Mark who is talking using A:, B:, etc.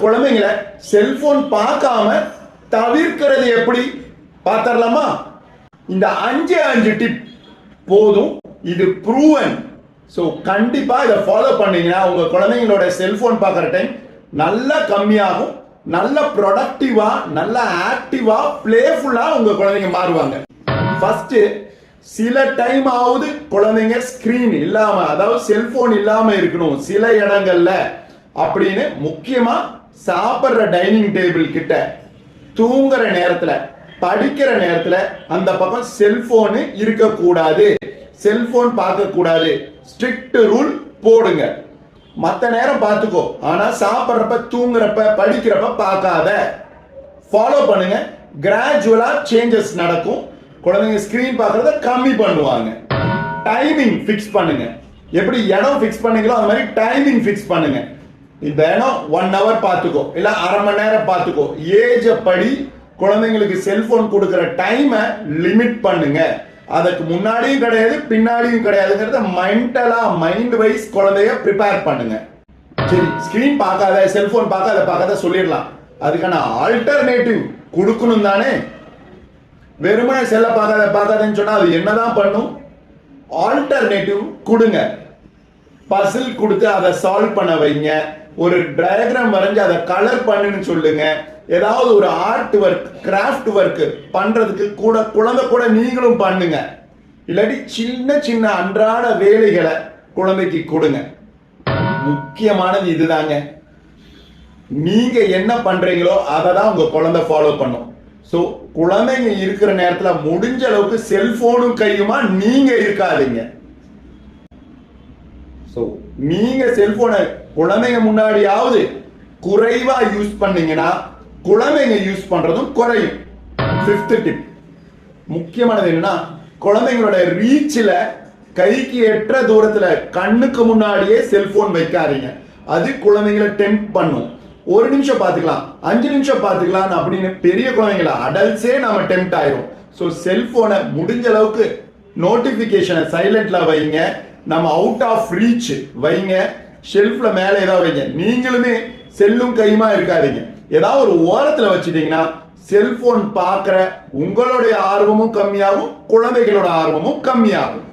A: குழந்தைங்களை செல்போன் பார்க்காம தவிர்க்கிறது எப்படி பார்த்தரலாமா? இந்த 5 டிப் போதும், இது ப்ரூவன். ஸோ கண்டிப்பா இதை ஃபாலோ பண்ணீங்கன்னா உங்க குழந்தைங்களோட செல்போன் பார்க்குற டைம் நல்லா கம்மியாகும், நல்ல ப்ரொடக்டிவா, நல்ல ஆக்டிவா, பிளேஃபுல்லா உங்க குழந்தைங்க மாறுவாங்க. ஃபர்ஸ்ட் சில டைம் ஆவது குழந்தைங்க ஸ்கிரீன் இல்லாம, அதாவது செல்போன் இல்லாம இருக்கணும் சில இடங்கள்ல அப்படின்னு. முக்கியமா சாப்பிட்ற டைனிங் டேபிள் கிட்ட, தூங்குற நேரத்துல, படிக்கிற நேரத்துல அந்த பக்கம் செல்போனு இருக்கக்கூடாது, செல்போன் பார்க்க கூடாது. ஸ்ட்ரிக்ட் ரூல் போடுங்க. மற்ற நேரம் பார்த்துக்கோ, ஆனா சாப்பிட்றப்ப, தூங்குறப்ப, படிக்கிறப்ப பார்க்காத. ஃபாலோ பண்ணுங்க. கிராஜுவலா சேஞ்சஸ் நடக்கும். குழந்தைங்க ஸ்கிரீன் பார்க்கறத கம்மி பண்ணுவாங்க. டைமிங் ஃபிக்ஸ் பண்ணுங்க. எப்படி இடம் ஃபிக்ஸ் பண்ணீங்களோ அந்த மாதிரி டைமிங் ஃபிக்ஸ் பண்ணுங்க. இந்த இடம் 1 hour பார்த்துக்கோ, இல்ல அரை மணி நேரம் பார்த்துக்கோ. ஏஜ் படி குழந்தைங்களுக்கு செல்போன் கொடுக்கிற டைமை லிமிட் பண்ணுங்க. அதுக்கு முன்னாடியும் கிடையாது, பின்னாடியும் கிடையாதுங்கிறத மென்டலா, மைண்ட் வைஸ் குழந்தைய ப்ரிப்பேர் பண்ணுங்க. சரி, ஸ்கிரீன் பார்க்காத, செல்போன் பார்க்காத சொல்லிடலாம். அதுக்கான ஆல்டர்னேட்டிவ் கொடுக்கணும் தானே. வெறுமனே செல்ல பார்க்காதன்னு சொன்னா அது என்னதான் பண்ணும்? ஆல்டர்னேட்டிவ் கொடுங்க. பசில் கொடுத்து அதை சால்வ் பண்ண வைங்க. ஒரு டயக்ராம் வரைஞ்சு அதை கலர் பண்ணுன்னு சொல்லுங்க. ஏதாவது ஒரு ஆர்ட் ஒர்க், கிராஃப்ட் ஒர்க் பண்றதுக்கு கூட குழந்தை கூட நீங்களும் பண்ணுங்க. இல்லாட்டி சின்ன சின்ன அன்றாட வேலைகளை குழந்தைக்கு கொடுங்க. முக்கியமானது இதுதாங்க. நீங்க என்ன பண்றீங்களோ அதை தான் உங்க குழந்தை ஃபாலோ பண்ணும். ஸோ குழந்தைங்க இருக்கிற நேரத்தில் முடிஞ்ச அளவுக்கு செல்போனும் கையுமா நீங்க இருக்காதீங்க. ஸோ நீங்க செல்போனை குழந்தைங்க முன்னாடியாவது குறைவா யூஸ் பண்ணீங்கன்னா குழந்தைங்க யூஸ் பண்றதும் குறையும். 5th டிப் முக்கியமானது என்னன்னா, குழந்தைங்களோட ரீச்சில் கைக்கு எட்டுற தூரத்துல, கண்ணுக்கு முன்னாடியே செல்போன் வைக்காதீங்க. அது குழந்தைங்களை டெம்ப்ட் பண்ணும். 1 நிமிஷம் பார்த்துக்கலாம், 5 நிமிஷம் பார்த்துக்கலாம் அப்படின்னு பெரிய குழந்தைங்களா, அடல்ட்ஸே நம்ம டெம்ப்ட் ஆயிரும். ஸோ செல்போனை முடிஞ்ச அளவுக்கு நோட்டிபிகேஷனை சைலண்ட்ல வைங்க. நம்ம அவுட் ஆஃப் ரீச் வைங்க. ஷெல்ஃப்ல மேலே ஏதாவது வைங்க. நீங்களுமே செல்லும் கையுமா இருக்காதீங்க. ஏதாவது ஒரு ஓரத்தில் வச்சுட்டீங்கன்னா செல்போன் பார்க்குற உங்களுடைய ஆர்வமும் கம்மியாகும், குழந்தைகளோட ஆர்வமும் கம்மியாகும்.